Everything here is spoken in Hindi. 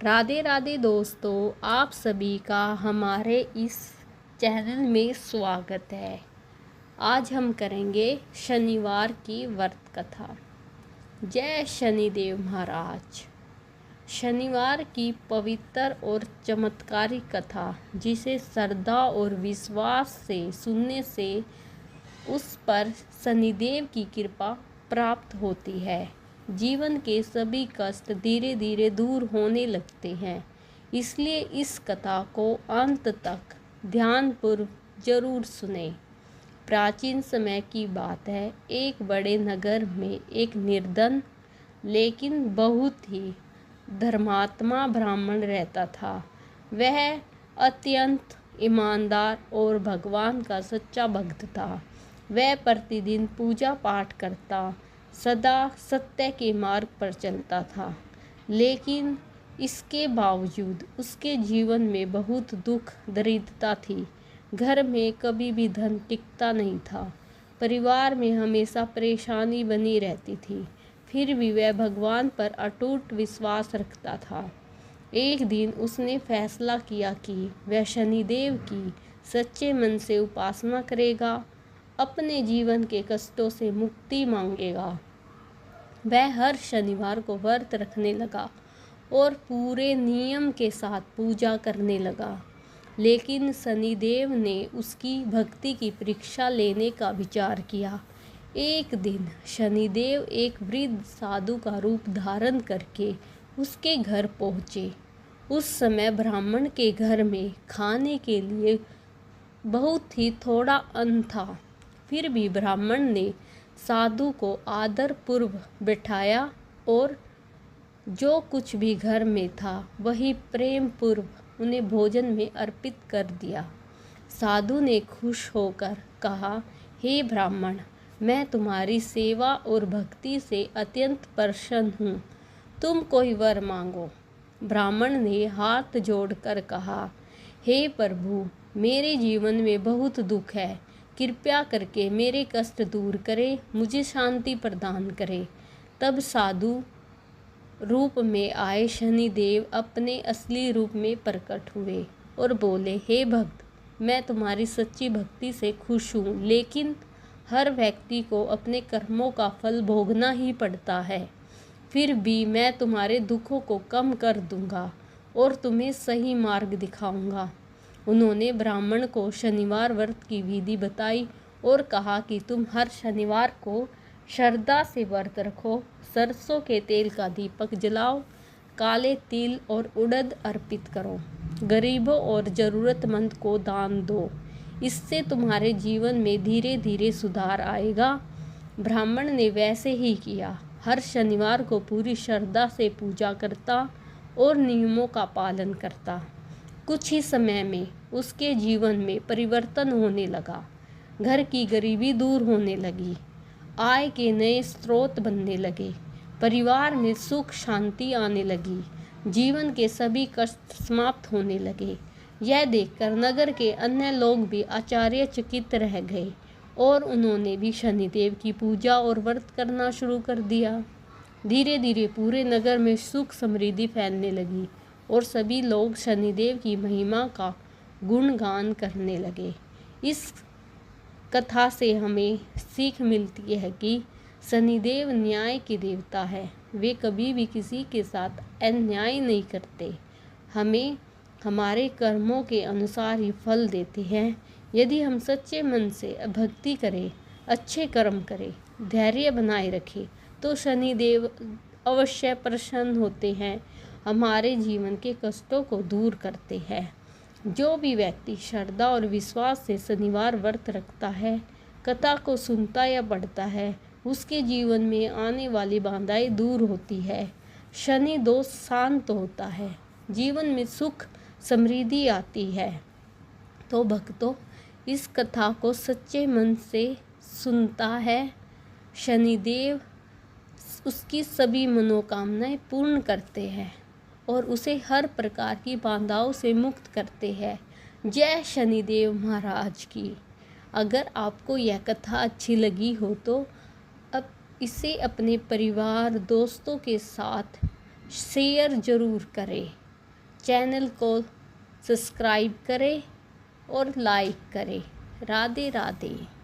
राधे राधे दोस्तों, आप सभी का हमारे इस चैनल में स्वागत है। आज हम करेंगे शनिवार की व्रत कथा। जय शनिदेव महाराज। शनिवार की पवित्र और चमत्कारी कथा, जिसे श्रद्धा और विश्वास से सुनने से उस पर शनिदेव की कृपा प्राप्त होती है। जीवन के सभी कष्ट धीरे धीरे दूर होने लगते हैं। इसलिए इस कथा को अंत तक ध्यानपूर्वक जरूर सुने। प्राचीन समय की बात है। एक बड़े नगर में एक निर्धन लेकिन बहुत ही धर्मात्मा ब्राह्मण रहता था। वह अत्यंत ईमानदार और भगवान का सच्चा भक्त था। वह प्रतिदिन पूजा पाठ करता, सदा सत्य के मार्ग पर चलता था। लेकिन इसके बावजूद उसके जीवन में बहुत दुख दरिद्रता थी। घर में कभी भी धन टिकता नहीं था। परिवार में हमेशा परेशानी बनी रहती थी। फिर भी वह भगवान पर अटूट विश्वास रखता था। एक दिन उसने फैसला किया कि वह शनिदेव की सच्चे मन से उपासना करेगा, अपने जीवन के कष्टों से मुक्ति मांगेगा। वह हर शनिवार को व्रत रखने लगा और पूरे नियम के साथ पूजा करने लगा। लेकिन शनिदेव ने उसकी भक्ति की परीक्षा लेने का विचार किया। एक दिन शनिदेव एक वृद्ध साधु का रूप धारण करके उसके घर पहुँचे। उस समय ब्राह्मण के घर में खाने के लिए बहुत ही थोड़ा अन्न था। फिर भी ब्राह्मण ने साधु को आदर पूर्वक बिठाया और जो कुछ भी घर में था वही प्रेम पूर्वक उन्हें भोजन में अर्पित कर दिया। साधु ने खुश होकर कहा, हे ब्राह्मण, मैं तुम्हारी सेवा और भक्ति से अत्यंत प्रसन्न हूँ। तुम कोई वर मांगो। ब्राह्मण ने हाथ जोड़कर कहा, हे प्रभु, मेरे जीवन में बहुत दुख है। कृपया करके मेरे कष्ट दूर करे, मुझे शांति प्रदान करे। तब साधु रूप में आए शनिदेव अपने असली रूप में प्रकट हुए और बोले, हे भक्त, मैं तुम्हारी सच्ची भक्ति से खुश हूँ, लेकिन हर व्यक्ति को अपने कर्मों का फल भोगना ही पड़ता है। फिर भी मैं तुम्हारे दुखों को कम कर दूंगा और तुम्हें सही मार्ग दिखाऊंगा। उन्होंने ब्राह्मण को शनिवार व्रत की विधि बताई और कहा कि तुम हर शनिवार को श्रद्धा से व्रत रखो, सरसों के तेल का दीपक जलाओ, काले तिल और उड़द अर्पित करो, गरीबों और ज़रूरतमंद को दान दो। इससे तुम्हारे जीवन में धीरे धीरे सुधार आएगा। ब्राह्मण ने वैसे ही किया। हर शनिवार को पूरी श्रद्धा से पूजा करता और नियमों का पालन करता। कुछ ही समय में उसके जीवन में परिवर्तन होने लगा। घर की गरीबी दूर होने लगी, आय के नए स्रोत बनने लगे, परिवार में सुख शांति आने लगी, जीवन के सभी कष्ट समाप्त होने लगे। यह देखकर नगर के अन्य लोग भी आश्चर्यचकित रह गए और उन्होंने भी शनिदेव की पूजा और व्रत करना शुरू कर दिया। धीरे धीरे पूरे नगर में सुख समृद्धि फैलने लगी और सभी लोग शनिदेव की महिमा का गुणगान करने लगे। इस कथा से हमें सीख मिलती है कि शनिदेव न्याय के देवता है। वे कभी भी किसी के साथ अन्याय नहीं करते। हमें हमारे कर्मों के अनुसार ही फल देते हैं। यदि हम सच्चे मन से भक्ति करें, अच्छे कर्म करें, धैर्य बनाए रखें, तो शनिदेव अवश्य प्रसन्न होते हैं, हमारे जीवन के कष्टों को दूर करते हैं। जो भी व्यक्ति श्रद्धा और विश्वास से शनिवार व्रत रखता है, कथा को सुनता या पढ़ता है, उसके जीवन में आने वाली बाधाएं दूर होती है, शनि दोष शांत होता है, जीवन में सुख समृद्धि आती है। तो भक्तों, इस कथा को सच्चे मन से सुनता है, शनिदेव उसकी सभी मनोकामनाएं पूर्ण करते हैं और उसे हर प्रकार की बाधाओं से मुक्त करते हैं। जय शनिदेव महाराज की। अगर आपको यह कथा अच्छी लगी हो तो अब इसे अपने परिवार दोस्तों के साथ शेयर ज़रूर करें। चैनल को सब्सक्राइब करें और लाइक करें। राधे राधे।